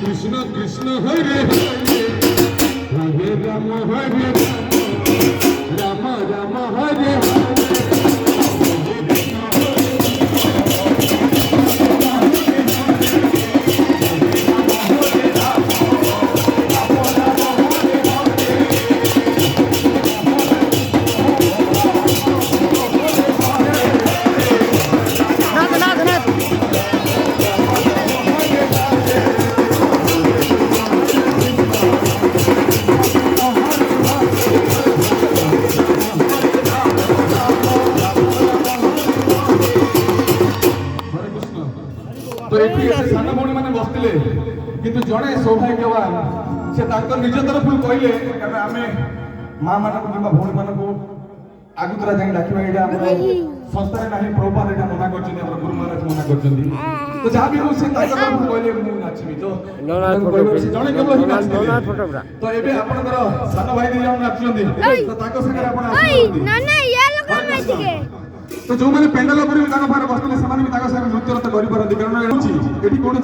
কৃষ্ণ কৃষ্ণ হরে হরে রাম হরে রাম রাম হরে तो ये सान भाई मैंने बसते किंतु जड़े सौभाग्यवान से निज तरफ कहले आम माँ मान भौणी मान आगुतरा जाए डाक संस्था ना प्रभुपाद यहाँ मना कर गुरु महाराज मना कर तो जहाँ भी हूँ से तरफ कहले नाचबी तो जड़े केवल तो ये आपंकर सान भाई दी जन नाचुंट तो सागर तो जो मैंने पेंडाल बसते से नृत्य कारण ये कौन